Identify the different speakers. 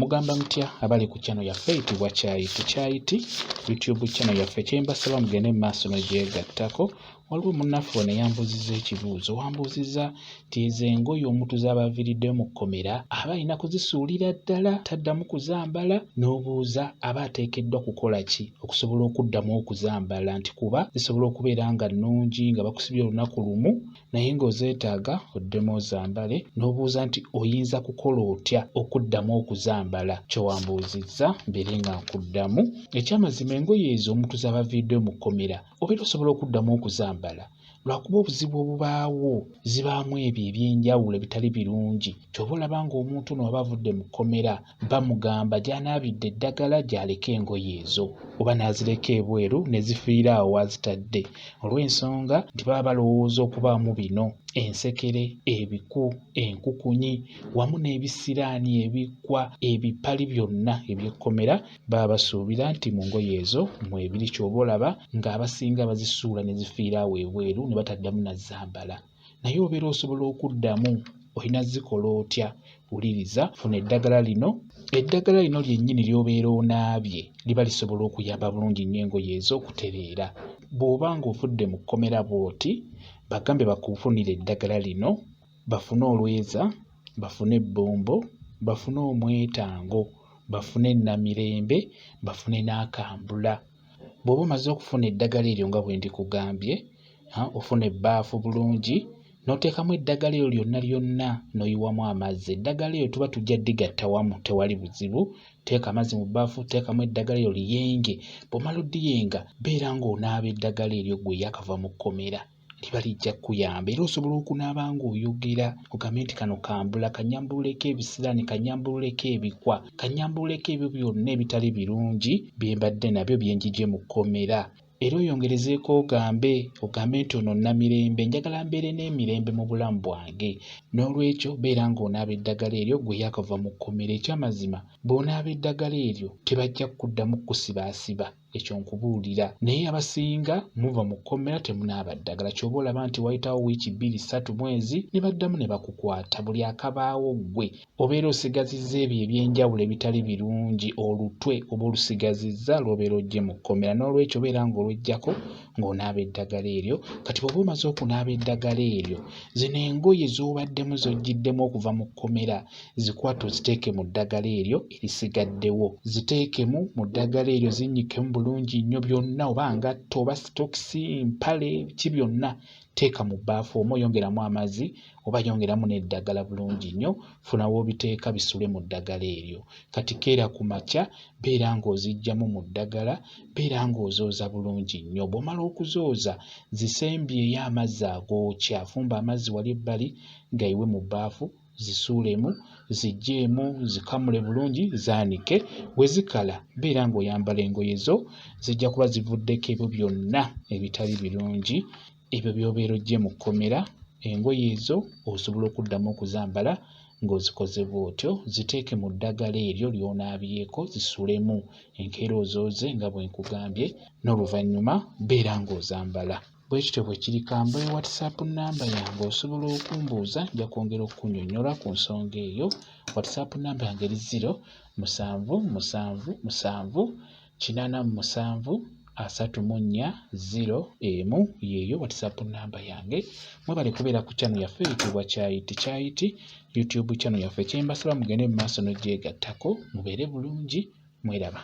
Speaker 1: Mugamba mutya abali ku channel yaffe eyitibwa Kyayiti YouTube channel yaffe. Kyembasaba mugende mu maaso n'ogyegattako. Waliwo munnaffe ono yambuuzizza ekibuuzo, wambuuzizza nti ezo engoye omuntu z'abaviiriddeo mu kkomera aba alina kuzisuulira ddala taddamu kuzambala, n'obuuza aba ateekeddwa kukola ki okusobola okuddamu okuzambala, nti kuba zisobola okubeera nga nnungi nga bakusibye olunaku lumu naye ng'ozeetaaga oddemu ozambale, n'obuuza nti oyinza kukola otya okuddamu okuzambala. Kyewambuuzizza mbeere nga nkuddamu. Ekyamazima engoye ezo omuntu z'abaviiriddeo mu kkomera obeera osobola okuddamu okuzambala lwakuba obuzibu obubaawo zibaamu ebyo ebyenjawulo ebitali birungi. Ky'oba olaba ng'omuntu ono waba avudde mu kkomera bamugamba gy'anaabidde eddagala gy'aleka engoye ezo oba n'azireka ebweru ne zifiira awo wazitadde, olw'ensonga nti baba balowooza okubaamu bino: ensekere, ebiku, enkukunyi wamu n'ebisiraani, ebiggwa, ebipali byonna eby'ekkomera baba basuubira nti mu ngoye ezo mwebiri. Ky'oba olaba ng'abasinga bazisuula ne zifiira awo ebweru ne bataddamu na zambala. Naye obeera osobola okuddamu, olina zikola otya? Wuliriza, funa eddagala lino. Eddagala lino lyennyini ly'obeera onaabye liba lisobola okuyamba bulungi nnyo engoye ezo okutereera. Bw'oba ng'ovudde mu kkomera bw'oti, bagambe bakufunire eddagala lino, bafune olweza, bafune ebbombo, bafune omwetango, bafune namirembe, bafune n'akambula. Bw'oba omaze okufuna eddagala eryo nga bwe ndikugambye, ofuna ebbaafu bulungi n'oteekamu eddagala eryo lyonna lyonna n'oyiwamu amazzi. Eddagala eryo tuba tujja ddigatta wamu, tewali buzibu. Teeka amazzi mu bbaafu, teekamu eddagala eryo liyenge. Bw'omala oddiyenga beera ng'onaaba eddagala eryo ggwe eryakava mu kkomera, liba lijja kukuyamba. Era osobola okunaaba ng'oyogera ogambe nti kano kambula, kanyambululeko ebisiraani, kanyambululeko ebikwa, kanyambululeko ebyo byonna ebitali birungi bye mbadde nabyo bye njije mu kkomera. Era oyongerezeeko ogambe nti ono namirembe, njagala mbeere n'emirembe mu bulamu bwange. N'olwekyo beera ng'onaaba eddagala eryo ggwe eryakava mu kkomera. Ekyamazima bw'onaaba eddagala eryo tebajja kuddamu kusibaasiba, ekyo nkubuulira. Naye abasinga muva mu kkomera temunaaba ddagala. Ky'oba olaba nti wayitawo wiiki 2-3 mwezi ne baddamu ne bakukwata. Buli akabaawo ggwe obeera osigazizza ebyo ebyenjawulo ebitali birungi, olutwe oba olusigazizza lw'obeera oggye mu kkomera. N'olwekyo beera ng'olweggyako ng'onaaba eddagala eryo. Kati bw'oba omaze okunaaba eddagala eryo, zino engoye z'obaddemu z'oggiddemu okuva mu kkomera zikwate oziteeke mu ddagala eryo erisigaddewo. Ziteekemu mu ddagala eryo, zinnyikemu bulungi nnyo byonna, oba ngatto oba sitokisi, mpale, ki byonna teeka mu bbaafu omwo, yongeramu amazzi oba yongeramu n'eddagala bulungi nnyo. Funa w'obiteeka bisule mu ddagala eryo. Kati keera ku makya beera ng'oziggyamu mu ddagala, beera ng'ozooza bulungi nnyo. Bw'omala okuzooza zisembyeyo amazzi agookya. Fumba amazzi wali ebbali gayiwe mu bbaafu, zisuulemu, ziggyeemu, zikamule bulungi, zaanike. Bwe zikala beera ng'oyambala engoye zo, zijja kuba zivuddeko ebyo byonna ebitali birungi ebyo by'obeera oggye mu kkomera. Engoye ezo osobola okuddamu okuzambala ng'ozikoze bw'otyo. Ziteeke mu ddagala eryo ly'onaabyeko, zisulemu, enkeera ozooze nga bwe nkugambye, n'oluvannyuma beera ng'ozambala. Bwe kityo bwe kiri. Kamba WhatsApp nnamba yange osobola okumbuuza, nja kwongera okukunnyonnyola ku nsonga eyo. WhatsApp nnamba yange eri 0777873401 yeeyo WhatsApp nnamba yange. Mwebale kubeera ku channel yaffe eyitibwa Kyayiti YouTube channel yaffe. Kyembasaba mugende mu maaso n'ogyegattako, mubeere bulungi, mweraba.